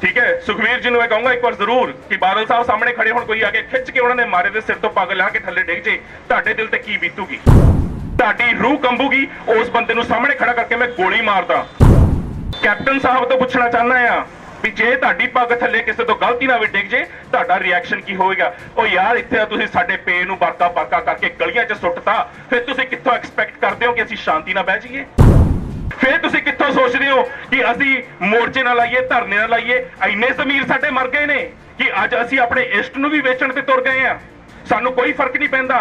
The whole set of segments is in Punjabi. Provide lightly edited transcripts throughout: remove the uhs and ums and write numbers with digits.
ठीक है, सुखवीर जी ਨੂੰ मैं कहूंगा एक बार जरूर कि बादल साहब सामने खड़े होਣ कोई आके खिंच के उन्होंने मारे ਦੇ ਸਿਰ ਤੋਂ ਪੱਗ ਲਾ ਕੇ ਥੱਲੇ ਡਿੱਗ ਜੇ ਤੁਹਾਡੇ ਦਿਲ ਤੇ ਕੀ ਬੀਤੂਗੀ, ਤੁਹਾਡੀ ਰੂਹ ਕੰਬੂਗੀ। ਉਸ ਬੰਦੇ ਨੂੰ ਸਾਹਮਣੇ ਖੜਾ ਕਰਕੇ ਮੈਂ ਗੋਲੀ ਮਾਰਦਾ। ਕੈਪਟਨ ਸਾਹਿਬ ਤੋਂ ਪੁੱਛਣਾ ਚਾਹੁੰਦਾ ਆ ਵੀ ਜੇ ਤੁਹਾਡੀ ਪੱਗ ਥੱਲੇ ਕਿਸੇ ਤੋਂ ਗਲਤੀ ਨਾਲ ਵੀ ਡਿੱਗ ਜੇ ਤੁਹਾਡਾ ਰਿਐਕਸ਼ਨ ਕੀ ਹੋਵੇਗਾ। ਉਹ ਯਾਰ ਇੱਥੇ ਤੁਸੀਂ ਸਾਡੇ ਪੇ ਨੂੰ ਬਰਕਾ ਕਰਕੇ ਗਲੀਆਂ 'ਚ ਸੁੱਟਤਾ, ਫਿਰ ਤੁਸੀਂ ਕਿੱਥੋਂ ਐਕਸਪੈਕਟ ਕਰਦੇ ਹੋ ਕਿ ਅਸੀਂ ਸ਼ਾਂਤੀ ਨਾਲ ਬਹਿ ਜਾਈਏ? फिर तुसी कित्थों सोचदे हो कि असी मोर्चे ना लाइए, धरने ना लाइए? इन्ने जमीर साडे मर गए ने कि अज असी अपने इष्ट नूं भी वेचण ते तुर गए हैं। सानू कोई फर्क नहीं पैंदा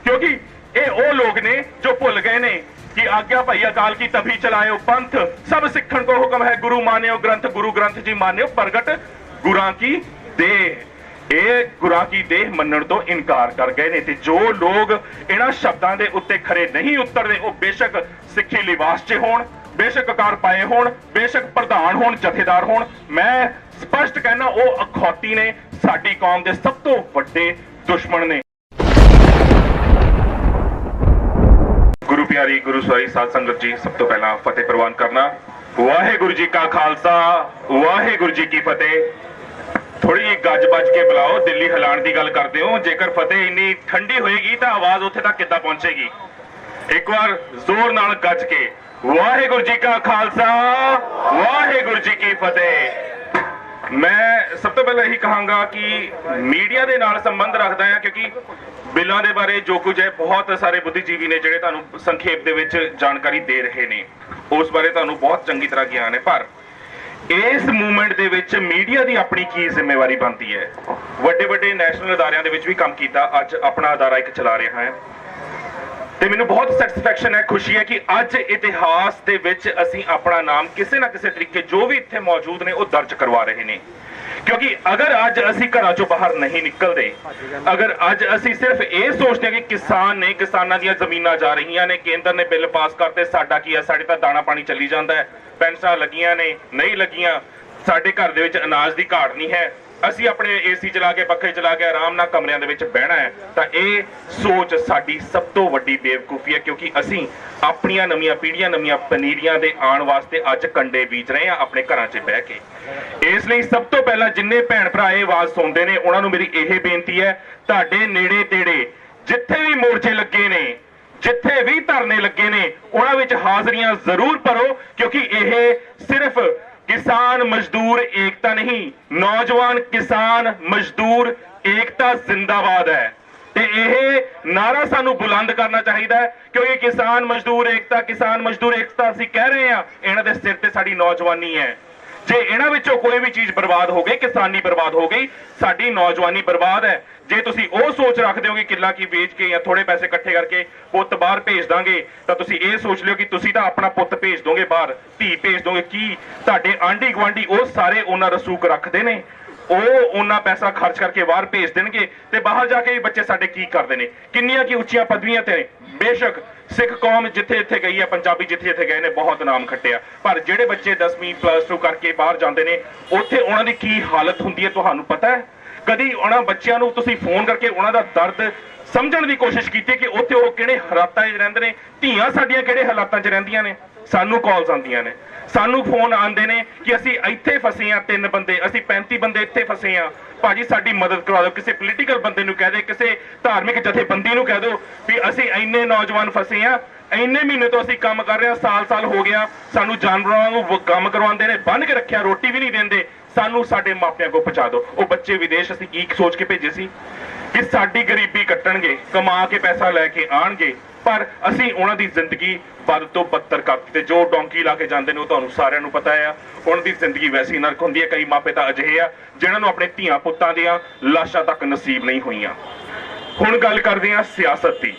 क्योंकि ये वो लोग ने जो भुल गए ने कि आज्ञा भाई अकाल की तभी चलायो पंथ, सब सिखण को हुक्म है गुरु मान्यो ग्रंथ, गुरु ग्रंथ जी मान्यो प्रगट गुरां की देह। ये गुरां की देह मनण तो इनकार कर गए ने। ते जो लोग इन्हां शब्दां दे उत्ते खरे नहीं उतरदे वो बेशक सिੱਖੀ लिबास च होण, बेशक कार पाए होण, बेशक प्रधान होण, जथेदार होण, मैं स्पष्ट कहना वो अखौती ने, साडी कौम दे सब तो वड्डे दुश्मन ने। गुरु प्यारी गुरु सवारी साध संगत जी, सब तो पहला फतेह प्रवान करना। वाहेगुरु जी का खालसा, वाहेगुरु जी की फतेह। थोड़ी जी गज बज के बुलाओ, दिल्ली हिलाण की गल करते हो। जेकर फतेह इन्नी ठंडी होएगी तो आवाज उत्थे तक किद्दां पहुंचेगी? एक बार जोर नाल गज के वाहेगुरु जी का खालसा, वाहेगुरु जी की फतेह। मैं सब तो पहले यही कहांगा कि मीडिया दे नाल संबंध रखदा है क्योंकि बिलों के बारे जो कुछ है बहुत सारे बुद्धिजीवी ने जिहड़े तुहानूं संखेप दे विच जानकारी दे रहे ने, उस बारे तुहानूं बहुत चंगी तरह ज्ञान है। पर इस मूवमेंट दे विच मीडिया की अपनी की जिम्मेवारी बनती है। वड्डे वड्डे नैशनल अदारियां दे विच भी काम कीता, अज अपना अदारा एक चला रहा है ਤੇ ਮੈਨੂੰ ਬਹੁਤ ਸੈਟੀਸਫੈਕਸ਼ਨ ਹੈ, ਖੁਸ਼ੀ ਹੈ ਕਿ ਅੱਜ ਇਤਿਹਾਸ ਦੇ ਵਿੱਚ ਅਸੀਂ ਆਪਣਾ ਨਾਮ ਕਿਸੇ ਨਾ ਕਿਸੇ ਤਰੀਕੇ ਜੋ ਵੀ ਇੱਥੇ ਮੌਜੂਦ ਨੇ ਉਹ ਦਰਜ ਕਰਵਾ ਰਹੇ ਨੇ। ਕਿਉਂਕਿ ਅਗਰ ਅੱਜ ਅਸੀਂ ਘਰਾਂ ਚੋਂ ਬਾਹਰ ਨਹੀਂ ਨਿਕਲਦੇ, ਅਗਰ ਅੱਜ ਅਸੀਂ ਸਿਰਫ ਇਹ ਸੋਚਦੇ ਹਾਂ ਕਿ ਕਿਸਾਨ ਨੇ, ਕਿਸਾਨਾਂ ਦੀਆਂ ਜ਼ਮੀਨਾਂ ਜਾ ਰਹੀਆਂ ਨੇ, ਕੇਂਦਰ ਨੇ ਬਿੱਲ ਪਾਸ ਕਰਤੇ, ਸਾਡਾ ਕੀ ਹੈ, ਸਾਡੇ ਤਾਂ ਦਾਣਾ ਪਾਣੀ ਚੱਲੀ ਜਾਂਦਾ ਹੈ, ਪੈਨਸ਼ਨਾਂ ਲੱਗੀਆਂ ਨੇ ਨਹੀਂ ਲੱਗੀਆਂ, ਸਾਡੇ ਘਰ ਦੇ ਵਿੱਚ ਅਨਾਜ ਦੀ ਘਾਟ ਨਹੀਂ ਹੈ, ਅਸੀਂ ਆਪਣੇ ਏਸੀ ਚਲਾ ਕੇ ਪੱਖੇ ਚਲਾ ਕੇ ਆਰਾਮ ਨਾਲ ਕਮਰਿਆਂ ਦੇ ਵਿੱਚ ਬਹਿਣਾ ਹੈ, ਤਾਂ ਇਹ ਸੋਚ ਸਾਡੀ ਸਭ ਤੋਂ ਵੱਡੀ ਬੇਵਕੂਫੀ ਹੈ। ਕਿਉਂਕਿ ਅਸੀਂ ਆਪਣੀਆਂ ਨਵੀਆਂ ਪੀੜ੍ਹੀਆਂ, ਨਵੀਆਂ ਪਨੀਰੀਆਂ ਦੇ ਆਉਣ ਵਾਸਤੇ ਅੱਜ ਕੰਡੇ ਬੀਜ ਰਹੇ ਹਾਂ ਆਪਣੇ ਘਰਾਂ 'ਚ ਬਹਿ ਕੇ। ਇਸ ਲਈ ਸਭ ਤੋਂ ਪਹਿਲਾਂ ਜਿੰਨੇ ਭੈਣ ਭਰਾ ਇਹ ਆਵਾਜ਼ ਸੁਣਦੇ ਨੇ ਉਹਨਾਂ ਨੂੰ ਮੇਰੀ ਇਹ ਬੇਨਤੀ ਹੈ, ਤੁਹਾਡੇ ਨੇੜੇ ਤੇੜੇ ਜਿੱਥੇ ਵੀ ਮੋਰਚੇ ਲੱਗੇ ਨੇ, ਜਿੱਥੇ ਵੀ ਧਰਨੇ ਲੱਗੇ ਨੇ, ਉਹਨਾਂ ਵਿੱਚ ਹਾਜ਼ਰੀਆਂ ਜ਼ਰੂਰ ਭਰੋ ਕਿਉਂਕਿ ਇਹ ਸਿਰਫ किसान मजदूर एकता नहीं, नौजवान किसान मजदूर एकता जिंदाबाद है। ते यह नारा सानू बुलंद करना चाहिए क्योंकि किसान मजदूर एकता असीं कह रहे हैं, इन्हां दे सिर ते साडी नौजवानी है। जे इन्हां विचों कोई भी चीज बर्बाद हो गई, किसानी बर्बाद हो गई, साडी नौजवानी बर्बाद है। जे तुसीं ओह सोच रखदे हो कि किला की बेच के या थोड़े पैसे इकट्ठे करके पुੱਤ बाहर भेज दांगे, तो तुसीं ਇਹ सोच लियो कि तुसीं तां अपना पुੱਤ भेज दोगे बाहर, धी भेज दोगे। की तुहाडे आंढी गुआंढी ਉਹ ਸਾਰੇ ਉਹਨਾਂ रसूख रखते ने, ਉਹ ਉਹਨਾਂ ਪੈਸਾ ਖਰਚ ਕਰਕੇ ਬਾਹਰ ਭੇਜ ਦੇਣਗੇ ਤੇ ਬਾਹਰ ਜਾ ਕੇ ਵੀ ਬੱਚੇ ਸਾਡੇ ਕੀ ਕਰਦੇ ਨੇ, ਕਿੰਨੀਆਂ ਕੀ ਉੱਚੀਆਂ ਪਦਵੀਆਂ ਤੇ। ਬੇਸ਼ੱਕ ਸਿੱਖ ਕੌਮ ਜਿੱਥੇ ਜਿੱਥੇ ਗਈ ਹੈ, ਪੰਜਾਬੀ ਜਿੱਥੇ ਜਿੱਥੇ ਗਏ ਨੇ, ਬਹੁਤ ਨਾਮ ਖੱਟਿਆ, ਪਰ ਜਿਹੜੇ ਬੱਚੇ 10ਵੀਂ +2 ਕਰਕੇ ਬਾਹਰ ਜਾਂਦੇ ਨੇ ਉੱਥੇ ਉਹਨਾਂ ਦੀ ਕੀ ਹਾਲਤ ਹੁੰਦੀ ਹੈ ਤੁਹਾਨੂੰ ਪਤਾ ਹੈ? ਕਦੀ ਉਹਨਾਂ ਬੱਚਿਆਂ ਨੂੰ ਤੁਸੀਂ ਫੋਨ ਕਰਕੇ ਉਹਨਾਂ ਦਾ ਦਰਦ ਸਮਝਣ ਦੀ ਕੋਸ਼ਿਸ਼ ਕੀਤੀ ਕਿ ਉੱਥੇ ਉਹ ਕਿਹੜੇ ਹਾਲਾਤਾਂ 'ਚ ਰਹਿੰਦੇ ਨੇ, ਧੀਆਂ ਸਾਡੀਆਂ ਕਿਹੜੇ ਹਾਲਾਤਾਂ 'ਚ ਰਹਿੰਦੀਆਂ ਨੇ? ਸਾਨੂੰ ਕਾਲਸ ਆਉਂਦੀਆਂ ਨੇ, ਸਾਨੂੰ ਫੋਨ ਆਉਂਦੇ ਨੇ ਕਿ ਅਸੀਂ ਇੱਥੇ ਫਸੇ ਹਾਂ, 3 ਬੰਦੇ, ਅਸੀਂ 35 ਬੰਦੇ ਇੱਥੇ ਫਸੇ ਹਾਂ, ਭਾਜੀ ਸਾਡੀ ਮਦਦ ਕਰਵਾ ਦਿਓ। ਕਿਸੇ ਪੋਲੀਟੀਕਲ ਬੰਦੇ ਨੂੰ ਕਹਿ ਦੇ, ਕਿਸੇ ਧਾਰਮਿਕ ਜਥੇਬੰਦੀ ਨੂੰ ਕਹਿ ਦਿਓ ਵੀ ਅਸੀਂ ਇੰਨੇ ਨੌਜਵਾਨ ਫਸੇ ਹਾਂ, ਇੰਨੇ ਮਹੀਨੇ ਤੋਂ ਅਸੀਂ ਕੰਮ ਕਰ ਰਹੇ ਹਾਂ, ਸਾਲ ਹੋ ਗਿਆ, ਸਾਨੂੰ ਜਾਨਵਰਾਂ ਨੂੰ ਕੰਮ ਕਰਵਾਉਂਦੇ ਨੇ, ਬੰਨ੍ਹ ਕੇ ਰੱਖਿਆ, ਰੋਟੀ ਵੀ ਨਹੀਂ ਦਿੰਦੇ, ਸਾਨੂੰ ਸਾਡੇ ਮਾਪਿਆਂ ਕੋਲ ਪਹੁੰਚਾ ਦਿਓ। ਉਹ ਬੱਚੇ ਵਿਦੇਸ਼ ਅਸੀਂ ਕੀ ਸੋਚ ਕੇ ਭੇਜੇ ਸੀ ਕਿ ਸਾਡੀ ਗਰੀਬੀ ਕੱਟਣਗੇ, ਕਮਾ ਕੇ ਪੈਸਾ ਲੈ ਕੇ ਆਣਗੇ, ਪਰ ਅਸੀਂ ਉਹਨਾਂ ਦੀ ਜ਼ਿੰਦਗੀ ਵੱਧ ਤੋਂ ਬੱਤਰ ਕਰਤੀ। ਤੇ ਜੋ ਡੋਂਕੀ ਲਾ ਕੇ ਜਾਂਦੇ ਨੇ ਉਹ ਤੁਹਾਨੂੰ ਸਾਰਿਆਂ ਨੂੰ ਪਤਾ ਆ, ਉਹਨਾਂ ਦੀ ਜ਼ਿੰਦਗੀ ਵੈਸੀ ਨਰਕ ਹੁੰਦੀ ਹੈ। ਕਈ ਮਾਪੇ ਤਾਂ ਅਜਿਹੇ ਆ ਜਿਨ੍ਹਾਂ ਨੂੰ ਆਪਣੇ ਧੀਆਂ ਪੁੱਤਾਂ ਦੀਆਂ ਲਾਸ਼ਾਂ ਤੱਕ ਨਸੀਬ ਨਹੀਂ ਹੋਈਆਂ। ਹੁਣ ਗੱਲ ਕਰਦੇ ਹਾਂ ਸਿਆਸਤ ਦੀ,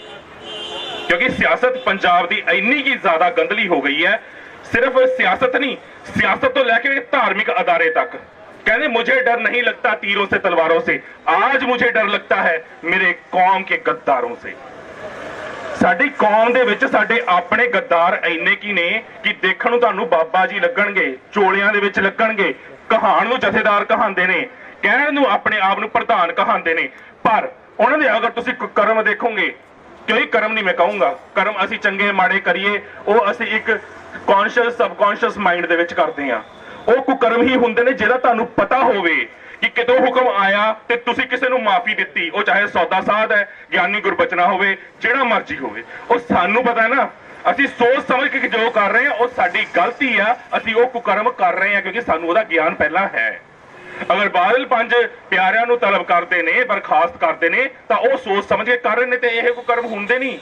ਕਿਉਂਕਿ ਸਿਆਸਤ ਪੰਜਾਬ ਦੀ ਇੰਨੀ ਕੀ ਜ਼ਿਆਦਾ ਗੰਦਲੀ ਹੋ ਗਈ ਹੈ। सिर्फ सियासत नहीं, सियासत तो लेके धार्मिक अदारे तक कहते मुझे डर नहीं लगता तीरों से तलवारों से, आज मुझे डर लगता है मेरे कौम के गद्दारों से। साडी कौम दे विच साडे अपने गद्दार इन्ने की ने कि देखण नूं तुहानूं बाबा जी लगणगे, चोलियां दे विच लगणगे, कहाण नूं जथेदार कहांदे ने, कहण नूं अपने आप नूं प्रधान कहांदे ने, पर उन्हां दे अगर तुसीं कर्म देखोगे, क्योंकि कर्म नहीं मैं कहूँगा, कर्म असीं चंगे माड़े करिए, वो असीं एक कॉन्शियस सबकॉन्शियस माइंड दे विच करदे हां। ਉਹ ਕੁਕਰਮ ਹੀ ਹੁੰਦੇ ਨੇ ਜਿਹੜਾ ਤੁਹਾਨੂੰ ਪਤਾ ਹੋਵੇ ਕਿ ਕਿਤੋਂ ਹੁਕਮ ਆਇਆ ਤੇ ਤੁਸੀਂ ਕਿਸੇ ਨੂੰ ਮਾਫੀ ਦਿੱਤੀ, ਉਹ ਚਾਹੇ ਸੌਦਾ ਸਾਧ ਹੈ, ਗਿਆਨੀ ਗੁਰਬਚਨਾ ਹੋਵੇ, ਜਿਹੜਾ ਮਰਜ਼ੀ ਹੋਵੇ। ਉਹ ਸਾਨੂੰ ਪਤਾ ਹੈ ਨਾ, ਅਸੀਂ ਸੋਚ ਸਮਝ ਕੇ ਜੋ ਕਰ ਰਹੇ ਹਾਂ ਉਹ ਸਾਡੀ ਗਲਤੀ ਆ, ਅਸੀਂ ਉਹ ਕੁਕਰਮ ਕਰ ਰਹੇ ਹਾਂ ਕਿਉਂਕਿ ਸਾਨੂੰ ਉਹਦਾ ਗਿਆਨ ਪਹਿਲਾਂ ਹੈ। ਅਗਰ ਬਾਦਲ ਪੰਜ ਪਿਆਰਿਆਂ ਨੂੰ ਤਲਬ ਕਰਦੇ ਨੇ, ਬਰਖਾਸਤ ਕਰਦੇ ਨੇ, ਤਾਂ ਉਹ ਸੋਚ ਸਮਝ ਕੇ ਕਰ ਰਹੇ ਨੇ ਤੇ ਇਹ ਕੁਕਰਮ ਹੁੰਦੇ ਨਹੀਂ।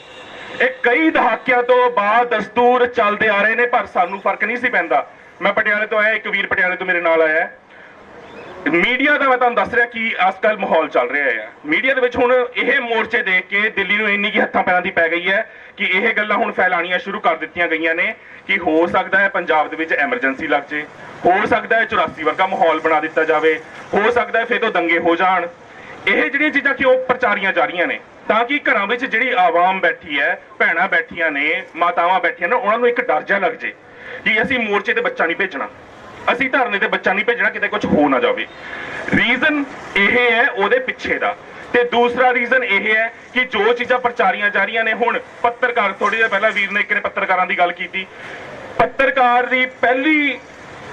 ਇਹ ਕਈ ਦਹਾਕਿਆਂ ਤੋਂ ਬਾਅਦ ਦਸਤੂਰ ਚੱਲਦੇ ਆ ਰਹੇ ਨੇ, ਪਰ ਸਾਨੂੰ ਫਰਕ ਨਹੀਂ ਸੀ ਪੈਂਦਾ। ਮੈਂ ਪਟਿਆਲੇ ਤੋਂ ਆਇਆ, ਇੱਕ ਵੀਰ ਪਟਿਆਲੇ ਤੋਂ ਮੇਰੇ ਨਾਲ ਆਇਆ। ਮੀਡੀਆ ਦਾ ਮੈਂ ਤੁਹਾਨੂੰ ਦੱਸ ਰਿਹਾ ਕਿ ਅੱਜ ਕੱਲ੍ਹ ਮਾਹੌਲ ਚੱਲ ਰਿਹਾ ਹੈ। ਮੀਡੀਆ ਦੇ ਵਿੱਚ ਹੁਣ ਇਹ ਮੋਰਚੇ ਦੇਖ ਕੇ ਦਿੱਲੀ ਨੂੰ ਇੰਨੀ ਕੀ ਹੱਥਾਂ ਪੈਰਾਂ ਦੀ ਪੈ ਗਈ ਹੈ ਕਿ ਇਹ ਗੱਲਾਂ ਹੁਣ ਫੈਲਾਣੀਆਂ ਸ਼ੁਰੂ ਕਰ ਦਿੱਤੀਆਂ ਗਈਆਂ ਨੇ ਕਿ ਹੋ ਸਕਦਾ ਹੈ ਪੰਜਾਬ ਦੇ ਵਿੱਚ ਐਮਰਜੈਂਸੀ ਲੱਗ ਜੇ, ਹੋ ਸਕਦਾ ਹੈ 84 ਵਰਗਾ ਮਾਹੌਲ ਬਣਾ ਦਿੱਤਾ ਜਾਵੇ, ਹੋ ਸਕਦਾ ਹੈ ਫਿਰ ਤੋਂ ਦੰਗੇ ਹੋ ਜਾਣ। ਇਹ ਜਿਹੜੀਆਂ ਚੀਜ਼ਾਂ ਕਿਉਂ ਪ੍ਰਚਾਰੀਆਂ ਜਾ ਰਹੀਆਂ ਨੇ ਤਾਂ ਕਿ ਘਰਾਂ ਵਿੱਚ ਜਿਹੜੀ ਆਵਾਮ ਬੈਠੀ ਹੈ, ਭੈਣਾਂ ਬੈਠੀਆਂ ਨੇ, ਮਾਤਾਵਾਂ ਬੈਠੀਆਂ ਨੇ, ਉਹਨਾਂ ਨੂੰ ਇੱਕ ਡਰ ਜਿਹਾ ਲੱਗ ਜੇ ਕਿ ਅਸੀਂ ਮੋਰਚੇ ਤੇ ਬੱਚਾ ਨਹੀਂ ਭੇਜਣਾ, ਅਸੀਂ ਧਰਨੇ ਤੇ ਬੱਚਾ ਨਹੀਂ ਭੇਜਣਾ, ਕਿਤੇ ਕੁਝ ਹੋ ਨਾ ਜਾਵੇ। ਰੀਜ਼ਨ ਇਹ ਹੈ ਉਹਦੇ ਪਿੱਛੇ ਦਾ। ਤੇ ਦੂਸਰਾ ਰੀਜ਼ਨ ਇਹ ਹੈ ਕਿ ਜੋ ਚੀਜ਼ਾਂ ਪ੍ਰਚਾਰੀਆਂ ਜਾ ਰਹੀਆਂ ਨੇ, ਹੁਣ ਪੱਤਰਕਾਰ, ਥੋੜੀ ਦੇਰ ਪਹਿਲਾਂ ਵੀਰ ਨੇ ਇੱਕ ਨੇ ਪੱਤਰਕਾਰਾਂ ਦੀ ਗੱਲ ਕੀਤੀ। ਪੱਤਰਕਾਰ ਦੀ ਪਹਿਲੀ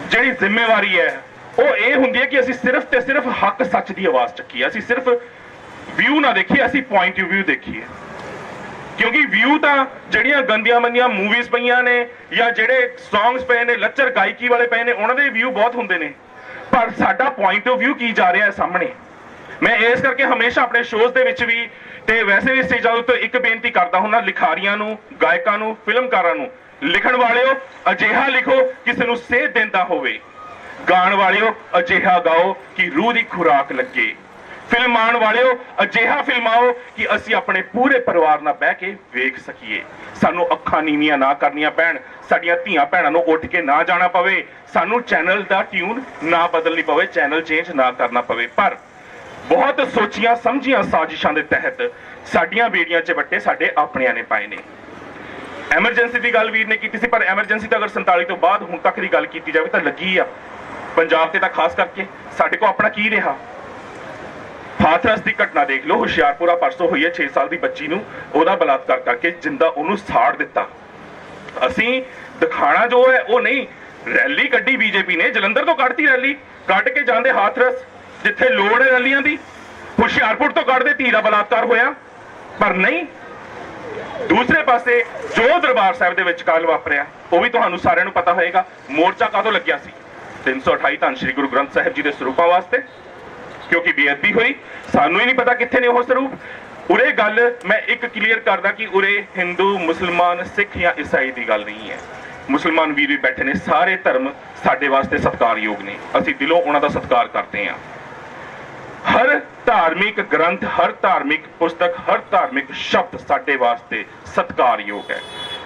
ਜਿਹੜੀ ਜ਼ਿੰਮੇਵਾਰੀ ਹੈ ਉਹ ਇਹ ਹੁੰਦੀ ਹੈ ਕਿ ਅਸੀਂ ਸਿਰਫ ਤੇ ਸਿਰਫ ਹੱਕ ਸੱਚ ਦੀ ਆਵਾਜ਼ ਚੱਕੀਏ, ਅਸੀਂ ਸਿਰਫ ਵਿਊ ਨਾ ਦੇਖੀਏ, ਅਸੀਂ ਪੁਆਇੰਟ ਆਫ ਵਿਊ ਦੇਖੀਏ। ਕਿਉਂਕਿ ਵਿਊ ਤਾਂ ਜਿਹੜੀਆਂ ਗੰਦੀਆਂ ਮੰਦੀਆਂ ਮੂਵੀਜ਼ ਪਈਆਂ ਨੇ ਜਾਂ ਜਿਹੜੇ ਸੌਂਗਸ ਪਏ ਨੇ, ਲੱਚਰ ਗਾਇਕੀ ਵਾਲੇ ਪਏ ਨੇ, ਉਹਨਾਂ ਦੇ ਵਿਊ ਬਹੁਤ ਹੁੰਦੇ ਨੇ, ਪਰ ਸਾਡਾ ਪੁਆਇੰਟ ਆਫ ਵਿਊ ਕੀ ਜਾ ਰਿਹਾ ਹੈ ਸਾਹਮਣੇ। ਮੈਂ ਇਸ ਕਰਕੇ ਹਮੇਸ਼ਾ ਆਪਣੇ ਸ਼ੋਜ਼ ਦੇ ਵਿੱਚ ਵੀ ਤੇ ਵੈਸੇ ਵੀ ਸਟੇਜਾਂ ਉੱਤੇ ਇੱਕ ਬੇਨਤੀ ਕਰਦਾ ਹੁੰਦਾ ਲਿਖਾਰੀਆਂ ਨੂੰ, ਗਾਇਕਾਂ ਨੂੰ, ਫਿਲਮਕਾਰਾਂ ਨੂੰ, ਲਿਖਣ ਵਾਲਿਓ ਅਜਿਹਾ ਲਿਖੋ ਕਿਸੇ ਨੂੰ ਸੇਧ ਦਿੰਦਾ ਹੋਵੇ, ਗਾਣ ਵਾਲਿਓ ਅਜਿਹਾ ਗਾਓ ਕਿ ਰੂਹ ਦੀ ਖੁਰਾਕ ਲੱਗੇ, ਫਿਲਮਾਉਣ ਵਾਲਿਓ ਅਜਿਹਾ ਫਿਲਮਾਓ ਕਿ ਅਸੀਂ ਆਪਣੇ ਪੂਰੇ ਪਰਿਵਾਰ ਨਾਲ ਬਹਿ ਕੇ ਵੇਖ ਸਕੀਏ। ਸਾਨੂੰ ਅੱਖਾਂ ਨੀਵੀਆਂ ਨਾ ਕਰਨੀਆਂ ਪੈਣ, ਸਾਡੀਆਂ ਧੀਆਂ ਭੈਣਾਂ ਨੂੰ ਉੱਠ ਕੇ ਨਾ ਜਾਣਾ ਪਵੇ, ਸਾਨੂੰ ਚੈਨਲ ਦਾ ਟਿਊਨ ਨਾ ਬਦਲਣੀ ਪਵੇ, ਚੈਨਲ ਚੇਂਜ ਨਾ ਕਰਨਾ ਪਵੇ। ਪਰ ਬਹੁਤ ਸੋਚੀਆਂ ਸਮਝੀਆਂ ਸਾਜ਼ਿਸ਼ਾਂ ਦੇ ਤਹਿਤ ਸਾਡੀਆਂ ਬੇੜੀਆਂ 'ਚ ਵੱਟੇ ਸਾਡੇ ਆਪਣਿਆਂ ਨੇ ਪਾਏ ਨੇ। ਐਮਰਜੈਂਸੀ ਦੀ ਗੱਲ ਵੀਰ ਨੇ ਕੀਤੀ ਸੀ, ਪਰ ਐਮਰਜੈਂਸੀ ਤਾਂ ਅਗਰ 47 ਤੋਂ ਬਾਅਦ ਹੁਣ ਤੱਕ ਦੀ ਗੱਲ ਕੀਤੀ ਜਾਵੇ ਤਾਂ ਲੱਗੀ ਆ। ਪੰਜਾਬ ਤੇ ਤਾਂ ਖਾਸ ਕਰਕੇ ਸਾਡੇ ਕੋਲ ਆਪਣਾ ਕੀ ਰਿਹਾ। ਹਾਥਰਸ ਦੀ ਘਟਨਾ ਦੇਖ ਲਓ, ਹੁਸ਼ਿਆਰਪੁਰਾ ਪਰਸੋਂ ਹੋਈ ਹੈ, 6 ਸਾਲ ਦੀ ਬੱਚੀ ਨੂੰ ਉਹਦਾ ਬਲਾਤਕਾਰ ਕਰਕੇ ਜਿੰਦਾ ਉਹਨੂੰ ਸਾੜ ਦਿੱਤਾ। ਅਸੀਂ ਦਿਖਾਣਾ ਜੋ ਹੈ ਉਹ ਨਹੀਂ, ਰੈਲੀ ਕੱਢੀ ਬੀਜੇਪੀ ਨੇ, ਜਲੰਧਰ ਤੋਂ ਕੱਢਤੀ ਰੈਲੀ, ਕੱਢ ਕੇ ਜਾਂਦੇ ਹਾਥਰਸ ਜਿੱਥੇ ਲੋੜ ਹੈ ਰੈਲੀਆਂ ਦੀ, ਹੁਸ਼ਿਆਰਪੁਰ ਤੋਂ ਕੱਢਦੇ ਧੀ ਦਾ ਬਲਾਤਕਾਰ ਹੋਇਆ, ਪਰ ਨਹੀਂ। ਦੂਸਰੇ ਪਾਸੇ ਜੋ ਦਰਬਾਰ ਸਾਹਿਬ ਦੇ ਵਿੱਚ ਕੱਲ੍ਹ ਵਾਪਰਿਆ ਉਹ ਵੀ ਤੁਹਾਨੂੰ ਸਾਰਿਆਂ ਨੂੰ ਪਤਾ ਹੋਏਗਾ। ਮੋਰਚਾ ਕਾਹਦੋਂ ਲੱਗਿਆ ਸੀ? 328 ਧੰਨ ਸ਼੍ਰੀ ਗੁਰੂ ਗ੍ਰੰਥ ਸਾਹਿਬ ਜੀ ਦੇ ਸਰੂਪਾਂ ਵਾਸਤੇ, ਕਿਉਂਕਿ ਬੇਅਦਬੀ ਹੋਈ। ਸਾਨੂੰ ਹੀ ਨਹੀਂ ਪਤਾ ਕਿੱਥੇ ਨੇ ਉਹ ਸਰੂਪ। ਉਰੇ ਗੱਲ ਮੈਂ ਇੱਕ ਕਲੀਅਰ ਕਰਦਾ ਕਿ ਉਰੇ ਹਿੰਦੂ, ਮੁਸਲਮਾਨ, ਸਿੱਖ ਜਾਂ ਈਸਾਈ ਦੀ ਗੱਲ ਨਹੀਂ ਹੈ। ਮੁਸਲਮਾਨ ਵੀਰ ਵੀ ਬੈਠੇ ਨੇ, ਸਾਰੇ ਧਰਮ ਸਾਡੇ ਵਾਸਤੇ ਸਤਿਕਾਰਯੋਗ ਨੇ, ਅਸੀਂ ਦਿਲੋਂ ਉਹਨਾਂ ਦਾ ਸਤਿਕਾਰ ਕਰਦੇ ਹਾਂ। ਹਰ ਧਾਰਮਿਕ ਗ੍ਰੰਥ, ਹਰ ਧਾਰਮਿਕ ਪੁਸਤਕ, ਹਰ ਧਾਰਮਿਕ ਸ਼ਬਦ ਸਾਡੇ ਵਾਸਤੇ ਸਤਿਕਾਰਯੋਗ ਹੈ।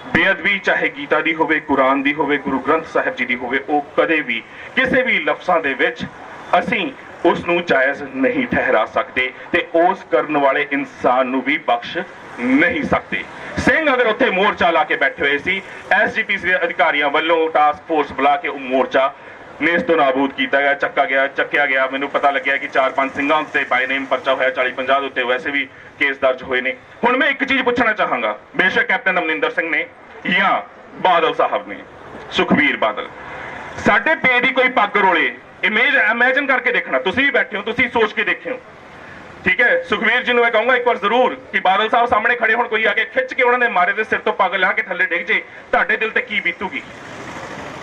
ਬੇਅਦਬੀ ਚਾਹੇ ਗੀਤਾ ਦੀ ਹੋਵੇ, ਕੁਰਾਨ ਦੀ ਹੋਵੇ, ਗੁਰੂ ਗ੍ਰੰਥ ਸਾਹਿਬ ਜੀ ਦੀ ਹੋਵੇ, ਉਹ ਕਦੇ ਵੀ ਕਿਸੇ ਵੀ ਲਫ਼ਜ਼ਾਂ ਦੇ ਵਿੱਚ ਅਸੀਂ ਉਸ ਨੂੰ ਜਾਇਜ਼ ਨਹੀਂ ਠਹਿਰਾ ਸਕਦੇ ਤੇ ਉਸ ਕਰਨ ਵਾਲੇ ਇਨਸਾਨ ਨੂੰ ਵੀ ਬਖਸ਼ ਨਹੀਂ ਸਕਦੇ। ਸਿੰਘ ਅਗਰ ਉੱਥੇ ਮੋਰਚਾ ਲਾ ਕੇ ਬੈਠੇ ਹੋਏ ਸੀ, ਐਸਜੀਪੀਸੀ ਦੇ ਅਧਿਕਾਰੀਆਂ ਵੱਲੋਂ ਟਾਸਕ ਫੋਰਸ ਬੁਲਾ ਕੇ ਉਹ ਮੋਰਚਾ ਨੇਸਤੋ ਨਾਬੂਦ ਕੀਤਾ ਗਿਆ, ਚੱਕਿਆ ਗਿਆ। ਮੈਨੂੰ ਪਤਾ ਲੱਗਿਆ ਕਿ 4-5 ਸਿੰਘਾਂ ਉੱਤੇ ਬਾਈ ਨੇਮ ਪਰਚਾ ਹੋਇਆ, 40-50 ਦੇ ਉੱਤੇ ਵੈਸੇ ਵੀ ਕੇਸ ਦਰਜ ਹੋਏ ਨੇ। ਹੁਣ ਮੈਂ ਇੱਕ ਚੀਜ਼ ਪੁੱਛਣਾ ਚਾਹਾਂਗਾ, ਬੇਸ਼ੱਕ ਕੈਪਟਨ ਅਮਰਿੰਦਰ ਸਿੰਘ ਨੇ ਜਾਂ ਬਾਦਲ ਸਾਹਿਬ ਨੇ, ਸੁਖਬੀਰ ਬਾਦਲ, ਸਾਡੇ ਪੇ ਦੀ ਕੋਈ ਪੱਗ ਰੋਲੇ, ਇਮੇਜਿਨ ਕਰਕੇ ਦੇਖਣਾ, ਤੁਸੀਂ ਵੀ ਬੈਠੇ ਹੋ, ਤੁਸੀਂ ਸੋਚ ਕੇ ਦੇਖਿਓ, ਠੀਕ ਹੈ। ਸੁਖਬੀਰ ਜੀ ਨੂੰ ਮੈਂ ਕਹੂੰਗਾ ਇੱਕ ਵਾਰ ਜ਼ਰੂਰ ਕਿ ਬਾਦਲ ਸਾਹਿਬ ਸਾਹਮਣੇ ਖੜੇ ਹੁਣ, ਕੋਈ ਆ ਕੇ ਖਿੱਚ ਕੇ ਉਹਨਾਂ ਦੇ ਮਾਰੇ ਦੇ ਸਿਰ ਤੋਂ ਪੱਗ ਲਾ ਕੇ ਥੱਲੇ ਡਿੱਗ ਜੇ, ਤੁਹਾਡੇ ਦਿਲ ਤੇ ਕੀ ਬੀਤੂਗੀ?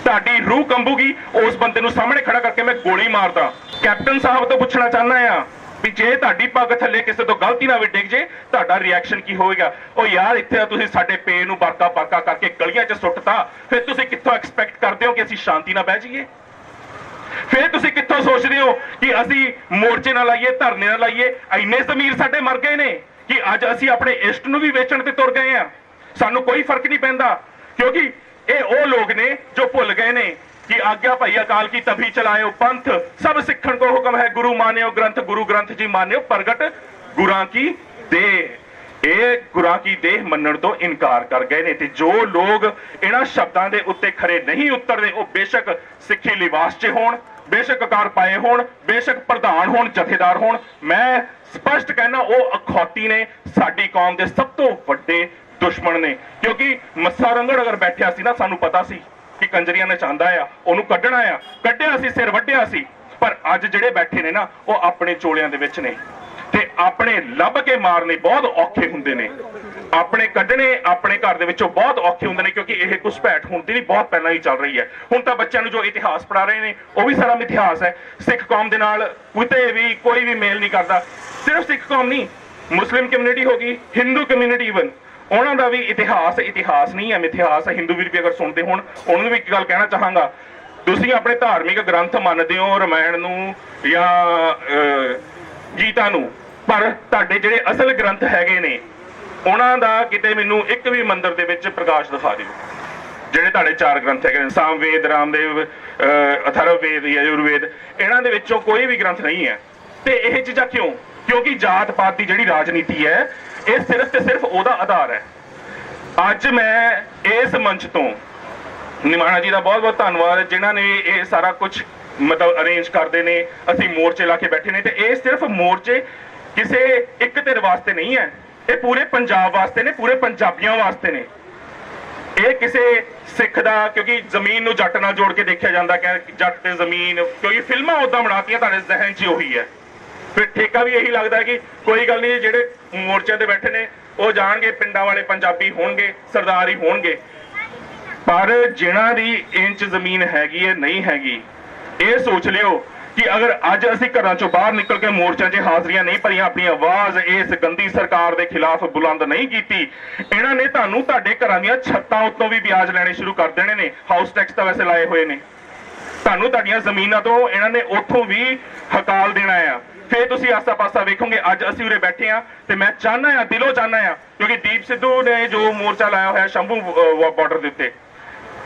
ਤੁਹਾਡੀ ਰੂਹ ਕੰਬੂਗੀ। ਉਸ ਬੰਦੇ ਨੂੰ ਸਾਹਮਣੇ ਖੜਾ ਕਰਕੇ ਮੈਂ ਗੋਲੀ ਮਾਰਦਾ। ਕੈਪਟਨ ਸਾਹਿਬ ਤੋਂ ਪੁੱਛਣਾ ਚਾਹੁੰਦਾ ਆ ਵੀ ਜੇ ਤੁਹਾਡੀ ਪੱਗ ਥੱਲੇ ਕਿਸੇ ਤੋਂ ਗਲਤੀ ਨਾਲ ਵੀ ਡਿੱਗ ਜੇ, ਤੁਹਾਡਾ ਰਿਐਕਸ਼ਨ ਕੀ ਹੋਵੇਗਾ? ਉਹ ਯਾਰ ਇੱਥੇ ਤੁਸੀਂ ਸਾਡੇ ਪੇ ਨੂੰ ਬਰਕਾ ਕਰਕੇ ਗਲੀਆਂ 'ਚ ਸੁੱਟਤਾ, ਫਿਰ ਤੁਸੀਂ ਕਿੱਥੋਂ ਐਕਸਪੈਕਟ ਕਰਦੇ ਹੋ ਕਿ ਅਸੀਂ ਸ਼ਾਂਤੀ ਨਾਲ ਬਹਿ ਜਾਈਏ? ਫਿਰ ਤੁਸੀਂ ਕਿੱਥੋਂ ਸੋਚਦੇ ਹੋ ਕਿ ਅਸੀਂ ਮੋਰਚੇ ਨਾਲ ਲਾਈਏ, ਧਰਨੇ ਨਾਲ ਲਾਈਏ? ਇੰਨੇ ਜ਼ਮੀਰ ਸਾਡੇ ਮਰ ਗਏ ਨੇ ਕਿ ਅੱਜ ਅਸੀਂ ਆਪਣੇ ਇਸ਼ਟ ਨੂੰ ਵੀ ਵੇਚਣ ਤੇ ਤੁਰ ਗਏ ਆ। ਸਾਨੂੰ ਕੋਈ ਫਰਕ ਨਹੀਂ ਪੈਂਦਾ, ਕਿਉਂਕਿ ਇਹ ਉਹ ਲੋਕ ਨੇ ਜੋ ਭੁੱਲ ਗਏ ਨੇ कि आज्ञा भाई अकाल की तभी चलायो पंथ, सब सिखण को हुक्म है गुरु मान्यो ग्रंथ, गुरु ग्रंथ जी मान्यो प्रगट गुरां की देह। ਇਹ ਗੁਰਾਂ ਕੀ ਦੇਹ ਮੰਨਣ ਤੋਂ ਇਨਕਾਰ ਕਰ ਗਏ ਨੇ ਤੇ ਜੋ ਲੋਕ ਇਹਨਾਂ ਸ਼ਬਦਾਂ ਦੇ ਉੱਤੇ ਖਰੇ ਨਹੀਂ ਉਤਰਦੇ ਉਹ ਬੇਸ਼ੱਕ ਸਿੱਖੀ ਲਿਬਾਸ 'ਚ ਹੋਣ, ਬੇਸ਼ੱਕ ਕਾਰ ਪਾਏ ਹੋਣ, ਬੇਸ਼ੱਕ ਪ੍ਰਧਾਨ ਹੋਣ, ਜਥੇਦਾਰ ਹੋਣ, ਮੈਂ ਸਪਸ਼ਟ ਕਹਿਣਾ ਉਹ ਅਖੌਤੀ ਨੇ, ਸਾਡੀ ਕੌਮ ਦੇ ਸਭ ਤੋਂ ਵੱਡੇ ਦੁਸ਼ਮਣ ਨੇ। ਕਿਉਂਕਿ ਮੱਸਾ ਰੰਗੜ ਅਗਰ ਬੈਠਿਆ ਸੀ ਨਾ, ਸਾਨੂੰ ਪਤਾ ਸੀ ਕਿ ਕੰਜਰੀਆਂ ਨਚਾਉਂਦਾ ਆ, ਉਹਨੂੰ ਕੱਢਣਾ ਆ, ਕੱਢਿਆ ਸੀ, ਸਿਰ ਵੱਢਿਆ ਸੀ। ਪਰ ਅੱਜ ਜਿਹੜੇ ਬੈਠੇ ਨੇ ਨਾ, ਉਹ ਆਪਣੇ ਚੋਲਿਆਂ ਦੇ ਵਿੱਚ ਨੇ ਤੇ ਆਪਣੇ ਲੱਭ ਕੇ ਮਾਰਨੇ ਬਹੁਤ ਔਖੇ ਹੁੰਦੇ ਨੇ, ਆਪਣੇ ਕੱਢਣੇ ਆਪਣੇ ਘਰ ਦੇ ਵਿੱਚੋਂ ਬਹੁਤ ਔਖੇ ਹੁੰਦੇ ਨੇ, ਕਿਉਂਕਿ ਇਹ ਘੁਸਪੈਠ ਹੁਣ ਦੀ ਨਹੀਂ, ਬਹੁਤ ਪਹਿਲਾਂ ਹੀ ਚੱਲ ਰਹੀ ਹੈ। ਹੁਣ ਤਾਂ ਬੱਚਿਆਂ ਨੂੰ ਜੋ ਇਤਿਹਾਸ ਪੜ੍ਹਾ ਰਹੇ ਨੇ ਉਹ ਵੀ ਸਾਰਾ ਇਤਿਹਾਸ ਹੈ। ਸਿੱਖ ਕੌਮ ਦੇ ਨਾਲ ਕਿਤੇ ਵੀ ਕੋਈ ਵੀ ਮੇਲ ਨਹੀਂ ਕਰਦਾ। ਸਿਰਫ ਸਿੱਖ ਕੌਮ ਨਹੀਂ, ਮੁਸਲਿਮ ਕਮਿਊਨਿਟੀ ਹੋ ਗਈ, ਹਿੰਦੂ ਕਮਿਊਨਿਟੀ ਇਵਨ, ਉਹਨਾਂ ਦਾ ਵੀ ਇਤਿਹਾਸ ਨਹੀਂ ਹੈ, ਮਿਥਿਹਾਸ ਹੈ। ਹਿੰਦੂ ਵੀਰ ਵੀ ਅਗਰ ਸੁਣਦੇ ਹੋਣ, ਉਹਨਾਂ ਨੂੰ ਵੀ ਇੱਕ ਗੱਲ ਕਹਿਣਾ ਚਾਹਾਂਗਾ, ਤੁਸੀਂ ਆਪਣੇ ਧਾਰਮਿਕ ਗ੍ਰੰਥ ਮੰਨਦੇ ਹੋ ਰਮਾਇਣ ਨੂੰ ਜਾਂ ਗੀਤਾ ਨੂੰ, ਪਰ ਤੁਹਾਡੇ ਜਿਹੜੇ ਅਸਲ ਗ੍ਰੰਥ ਹੈਗੇ ਨੇ ਉਹਨਾਂ ਦਾ ਕਿਤੇ ਮੈਨੂੰ ਇੱਕ ਵੀ ਮੰਦਿਰ ਦੇ ਵਿੱਚ ਪ੍ਰਕਾਸ਼ ਦਿਖਾ ਦਿਓ। ਜਿਹੜੇ ਤੁਹਾਡੇ 4 ਗ੍ਰੰਥ ਹੈਗੇ ਨੇ, ਸਾਮਵੇਦ, ਰਾਮਦੇਵ, ਅਥਰਵਵੇਦ, ਯਜੁਰਵੇਦ, ਇਹਨਾਂ ਦੇ ਵਿੱਚੋਂ ਕੋਈ ਵੀ ਗ੍ਰੰਥ ਨਹੀਂ ਹੈ। ਤੇ ਇਹ ਚੀਜ਼ਾਂ ਕਿਉਂ? ਕਿਉਂਕਿ ਜਾਤ ਪਾਤ ਦੀ ਜਿਹੜੀ ਰਾਜਨੀਤੀ ਹੈ, ਇਹ ਸਿਰਫ ਤੇ ਸਿਰਫ ਉਹਦਾ ਆਧਾਰ ਹੈ। ਅੱਜ ਮੈਂ ਇਸ ਮੰਚ ਤੋਂ ਨਿਮਾਣਾ ਜੀ ਦਾ ਬਹੁਤ ਬਹੁਤ ਧੰਨਵਾਦ, ਜਿਨ੍ਹਾਂ ਨੇ ਇਹ ਸਾਰਾ ਕੁਝ ਮਤਲਬ ਅਰੇਂਜ ਕਰਦੇ ਨੇ। ਅਸੀਂ ਮੋਰਚੇ ਲਾ ਕੇ ਬੈਠੇ ਨੇ, ਤੇ ਇਹ ਸਿਰਫ ਮੋਰਚੇ ਕਿਸੇ ਇੱਕ ਧਿਰ ਵਾਸਤੇ ਨਹੀਂ ਹੈ, ਇਹ ਪੂਰੇ ਪੰਜਾਬ ਵਾਸਤੇ ਨੇ, ਪੂਰੇ ਪੰਜਾਬੀਆਂ ਵਾਸਤੇ ਨੇ। ਇਹ ਕਿਸੇ ਸਿੱਖ ਦਾ, ਕਿਉਂਕਿ ਜ਼ਮੀਨ ਨੂੰ ਜੱਟ ਨਾਲ ਜੋੜ ਕੇ ਦੇਖਿਆ ਜਾਂਦਾ ਕਿ ਜੱਟ ਤੇ ਜ਼ਮੀਨ, ਕਿਉਂਕਿ ਫਿਲਮਾਂ ਉਦਾਂ ਬਣਾਤੀਆਂ ਤੁਹਾਡੇ ਜ਼ਿਹਨ 'ਚ ਉਹੀ ਹੈ। ਫਿਰ ਠੇਕਾ ਵੀ ਇਹੀ ਲੱਗਦਾ ਕਿ ਕੋਈ ਗੱਲ ਨਹੀਂ, ਜਿਹੜੇ ਮੋਰਚਿਆਂ ਤੇ ਬੈਠੇ ਨੇ ਉਹ ਜਾਣਗੇ, ਪਿੰਡਾਂ ਵਾਲੇ ਪੰਜਾਬੀ ਹੋਣਗੇ, ਸਰਦਾਰ ਹੀ ਹੋਣਗੇ, ਪਰ ਜਿਨ੍ਹਾਂ ਦੀ ਇੰਚ ਜ਼ਮੀਨ ਹੈਗੀ ਹੈ ਨਹੀਂ ਹੈਗੀ, ਇਹ ਸੋਚ ਲਿਓ ਕਿ ਅਗਰ ਅੱਜ ਅਸੀਂ ਘਰਾਂ ਚੋਂ ਬਾਹਰ ਨਿਕਲ ਕੇ ਮੋਰਚਿਆਂ 'ਚ ਹਾਜ਼ਰੀਆਂ ਨਹੀਂ ਭਰੀਆਂ, ਆਪਣੀ ਆਵਾਜ਼ ਇਸ ਗੰਦੀ ਸਰਕਾਰ ਦੇ ਖਿਲਾਫ ਬੁਲੰਦ ਨਹੀਂ ਕੀਤੀ, ਇਹਨਾਂ ਨੇ ਤੁਹਾਨੂੰ ਤੁਹਾਡੇ ਘਰਾਂ ਦੀਆਂ ਛੱਤਾਂ ਉੱਤੋਂ ਵੀ ਵਿਆਜ ਲੈਣੇ ਸ਼ੁਰੂ ਕਰ ਦੇਣੇ ਨੇ। ਹਾਊਸ ਟੈਕਸ ਤਾਂ ਵੈਸੇ ਲਾਏ ਹੋਏ ਨੇ, ਤੁਹਾਨੂੰ ਤੁਹਾਡੀਆਂ ਜ਼ਮੀਨਾਂ ਤੋਂ ਇਹਨਾਂ ਨੇ ਉੱਥੋਂ ਵੀ ਹਕਾਲ ਦੇਣਾ ਆ। ਫਿਰ ਤੁਸੀਂ ਆਸਾ ਪਾਸਾ ਵੇਖੋਗੇ। ਅੱਜ ਅਸੀਂ ਉਰੇ ਬੈਠੇ ਆ ਤੇ ਮੈਂ ਚਾਹੁੰਦਾ ਆ, ਦਿਲੋਂ ਚਾਹੁੰਦਾ ਆ, ਕਿਉਂਕਿ ਦੀਪ ਸਿੱਧੂ ਨੇ ਜੋ ਮੋਰਚਾ ਲਾਇਆ ਹੋਇਆ ਸ਼ੰਭੂ ਬਾਰਡਰ ਦੇ ਉੱਤੇ,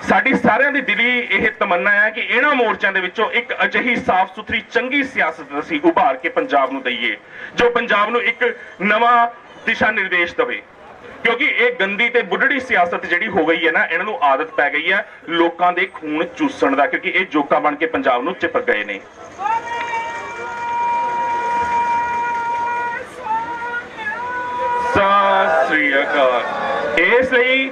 ਸਾਡੀ ਸਾਰਿਆਂ ਦੀ ਦਿਲੀ ਇਹ ਤਮੰਨਾ ਹੈ ਕਿ ਇਹਨਾਂ ਮੋਰਚਿਆਂ ਦੇ ਵਿੱਚੋਂ ਇੱਕ ਅਜਿਹੀ ਸਾਫ਼ ਸੁਥਰੀ ਚੰਗੀ ਸਿਆਸਤ ਅਸੀਂ ਉਭਾਰ ਕੇ ਪੰਜਾਬ ਨੂੰ ਦਈਏ, ਜੋ ਪੰਜਾਬ ਨੂੰ ਇੱਕ ਨਵਾਂ ਦਿਸ਼ਾ ਨਿਰਦੇਸ਼ ਦੇਵੇ। ਕਿਉਂਕਿ ਇਹ ਗੰਦੀ ਤੇ ਬੁੱਢੜੀ ਸਿਆਸਤ ਜਿਹੜੀ ਹੋ ਗਈ ਹੈ ਨਾ, ਇਹਨਾਂ ਨੂੰ ਆਦਤ ਪੈ ਗਈ ਹੈ ਲੋਕਾਂ ਦੇ ਖੂਨ ਚੂਸਣ ਦਾ, ਕਿਉਂਕਿ ਇਹ ਜੋਕਾਂ ਬਣ ਕੇ ਪੰਜਾਬ ਨੂੰ ਚਿਪਕ ਗਏ ਨੇ। ਸਤਿ ਸ੍ਰੀ ਅਕਾਲ। ਇਸ ਲਈ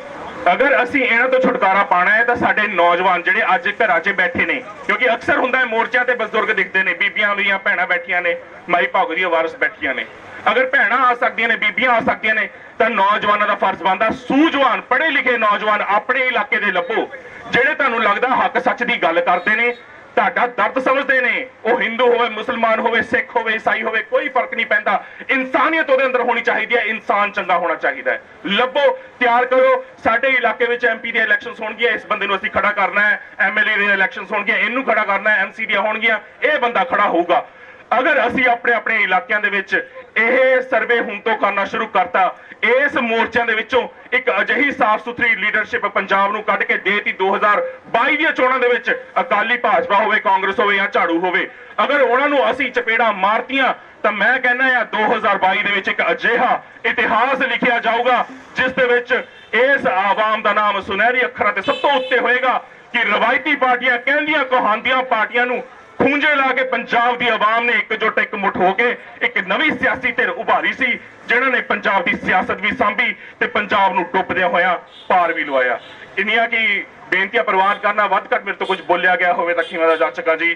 ਅਗਰ ਅਸੀਂ ਇਹਨਾਂ ਤੋਂ ਛੁਟਕਾਰਾ ਪਾਣਾ ਹੈ ਤਾਂ ਸਾਡੇ ਨੌਜਵਾਨ ਜਿਹੜੇ ਅੱਜ ਘਰਾਂ 'ਚ ਬੈਠੇ ਨੇ, ਕਿਉਂਕਿ ਅਕਸਰ ਹੁੰਦਾ ਹੈ ਮੋਰਚਿਆਂ ਤੇ ਬਜ਼ੁਰਗ ਦਿਖਦੇ ਨੇ, ਬੀਬੀਆਂ ਦੀਆਂ ਭੈਣਾਂ ਬੈਠੀਆਂ ਨੇ, ਮਾਈ ਭਾਗੋ ਦੀਆਂ ਵਾਰਸ ਬੈਠੀਆਂ ਨੇ। ਅਗਰ ਭੈਣਾਂ ਆ ਸਕਦੀਆਂ ਨੇ, ਬੀਬੀਆਂ ਆ ਸਕਦੀਆਂ ਨੇ, ਤਾਂ ਨੌਜਵਾਨਾਂ ਦਾ ਫਰਜ਼ ਬਣਦਾ, ਸੂਝਵਾਨ ਪੜ੍ਹੇ ਲਿਖੇ ਨੌਜਵਾਨ ਆਪਣੇ ਇਲਾਕੇ ਦੇ ਲੱਭੋ, ਜਿਹੜੇ ਤੁਹਾਨੂੰ ਲੱਗਦਾ ਹੱਕ ਸੱਚ ਦੀ ਗੱਲ ਕਰਦੇ ਨੇ, ਤੁਹਾਡਾ ਦਰਦ ਸਮਝਦੇ ਨੇ। ਉਹ ਹਿੰਦੂ ਹੋਵੇ, ਮੁਸਲਮਾਨ ਹੋਵੇ, ਸਿੱਖ ਹੋਵੇ, ਈਸਾਈ ਹੋਵੇ, ਕੋਈ ਫਰਕ ਨਹੀਂ ਪੈਂਦਾ। ਇਨਸਾਨੀਅਤ ਉਹਦੇ ਅੰਦਰ ਹੋਣੀ ਚਾਹੀਦੀ ਹੈ, ਇਨਸਾਨ ਚੰਗਾ ਹੋਣਾ ਚਾਹੀਦਾ ਹੈ। ਲੱਭੋ, ਤਿਆਰ ਕਰੋ। ਸਾਡੇ ਇਲਾਕੇ ਵਿੱਚ ਐਮਪੀ ਦੀਆਂ ਇਲੈਕਸ਼ਨਸ ਹੋਣਗੀਆਂ, ਇਸ ਬੰਦੇ ਨੂੰ ਅਸੀਂ ਖੜਾ ਕਰਨਾ ਹੈ। ਐਮਐਲਏ ਦੀਆਂ ਇਲੈਕਸ਼ਨਸ ਹੋਣਗੀਆਂ, ਇਹਨੂੰ ਖੜਾ ਕਰਨਾ ਹੈ। ਐਮਸੀ ਦੀਆਂ ਹੋਣਗੀਆਂ, ਇਹ ਬੰਦਾ ਖੜਾ ਹੋਊਗਾ। ਅਗਰ ਅਸੀਂ ਆਪਣੇ ਆਪਣੇ ਇਲਾਕਿਆਂ ਦੇ ਵਿੱਚ ਇਹ ਸਰਵੇ ਹੁਣ ਤੋਂ ਕਰਨਾ ਸ਼ੁਰੂ ਕਰਤਾ, ਇਸ ਮੋਰਚਿਆਂ ਦੇ ਵਿੱਚੋਂ ਇੱਕ ਅਜਿਹੀ ਸਾਫ਼ ਸੁਥਰੀ ਲੀਡਰਸ਼ਿਪ ਪੰਜਾਬ ਨੂੰ ਕੱਢ ਕੇ ਦੇਤੀ 2022 ਦੀਆਂ ਚੋਣਾਂ ਦੇ ਵਿੱਚ, ਅਕਾਲੀ ਭਾਜਪਾ ਹੋਵੇ, ਕਾਂਗਰਸ ਹੋਵੇ ਜਾਂ ਝਾੜੂ ਹੋਵੇ, ਅਗਰ ਉਹਨਾਂ ਨੂੰ ਅਸੀਂ ਚਪੇੜਾਂ ਮਾਰਤੀਆਂ ਤਾਂ ਮੈਂ ਕਹਿੰਦਾ ਆ 2022 ਦੇ ਵਿੱਚ ਇੱਕ ਅਜਿਹਾ ਇਤਿਹਾਸ ਲਿਖਿਆ ਜਾਊਗਾ ਜਿਸ ਦੇ ਵਿੱਚ ਇਸ ਆਵਾਮ ਦਾ ਨਾਮ ਸੁਨਹਿਰੀ ਅੱਖਰਾਂ ਤੇ ਸਭ ਤੋਂ ਉੱਤੇ ਹੋਏਗਾ ਕਿ ਰਵਾਇਤੀ ਪਾਰਟੀਆਂ, ਕਹਿੰਦੀਆਂ ਕਹਾਂਦੀਆਂ ਪਾਰਟੀਆਂ ਨੂੰ ਖੂੰਜੇ ਲਾ ਕੇ ਪੰਜਾਬ ਦੀ ਆਵਾਮ ਨੇ ਇਕਜੁੱਟ ਇਕਮੁੱਠ ਹੋ ਕੇ ਇੱਕ ਨਵੀਂ ਸਿਆਸੀ ਧਿਰ ਉਭਾਰੀ ਸੀ, ਜਿਨ੍ਹਾਂ ਨੇ ਪੰਜਾਬ ਦੀ ਸਿਆਸਤ ਵੀ ਸਾਂਭੀ ਤੇ ਪੰਜਾਬ ਨੂੰ ਡੁੱਬਦਿਆਂ ਹੋਇਆਂ ਪਾਰ ਵੀ ਲਵਾਇਆ। ਇੰਨੀਆਂ ਕੀ ਬੇਨਤੀਆਂ ਪ੍ਰਵਾਨ ਕਰਨਾ, ਵੱਧ ਘੱਟ ਮੇਰੇ ਤੋਂ ਕੁਝ ਬੋਲਿਆ ਗਿਆ ਹੋਵੇ ਤਾਂ ਖਿਮਾ ਦਾ ਜਾਚਕਾਂ ਜੀ।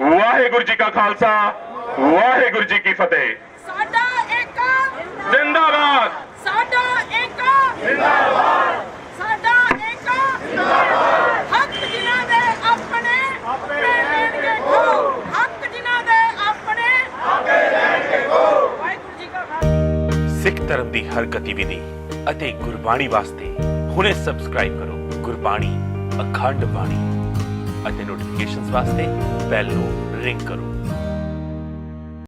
ਵਾਹਿਗੁਰੂ ਜੀ ਕਾ ਖਾਲਸਾ, ਵਾਹਿਗੁਰੂ ਜੀ ਕੀ ਫਤਿਹ। ਸਾਡਾ ਏਕਾ ਜ਼ਿੰਦਾਬਾਦ, ਸਾਡਾ ਏਕਾ ਜ਼ਿੰਦਾਬਾਦ, ਸਾਡਾ ਏਕਾ ਜ਼ਿੰਦਾਬਾਦ। ਹੱਕ ਜਿਨ੍ਹਾਂ ਦੇ ਆਪਣੇ ਆਪੇ ਲੈਣਗੇ ਖੋ, ਹੱਕ ਜਿਨ੍ਹਾਂ ਦੇ ਆਪਣੇ ਆਪੇ ਲੈਣਗੇ ਖੋ। ਵਾਹਿਗੁਰੂ ਜੀ ਕਾ ਖਾਲਸਾ। ਸਿੱਖ ਧਰਮ ਦੀ ਹਰ ਗਤੀਵਿਧੀ ਅਤੇ ਗੁਰਬਾਣੀ ਵਾਸਤੇ ਹੁਣੇ ਸਬਸਕ੍ਰਾਈਬ ਕਰੋ ਗੁਰਬਾਣੀ ਅਖੰਡ ਬਾਣੀ ਅਤੇ ਨੋਟੀਫਿਕੇਸ਼ਨਸ ਵਾਸਤੇ ਬੈਲ ਨੂੰ ਰਿੰਗ ਕਰੋ।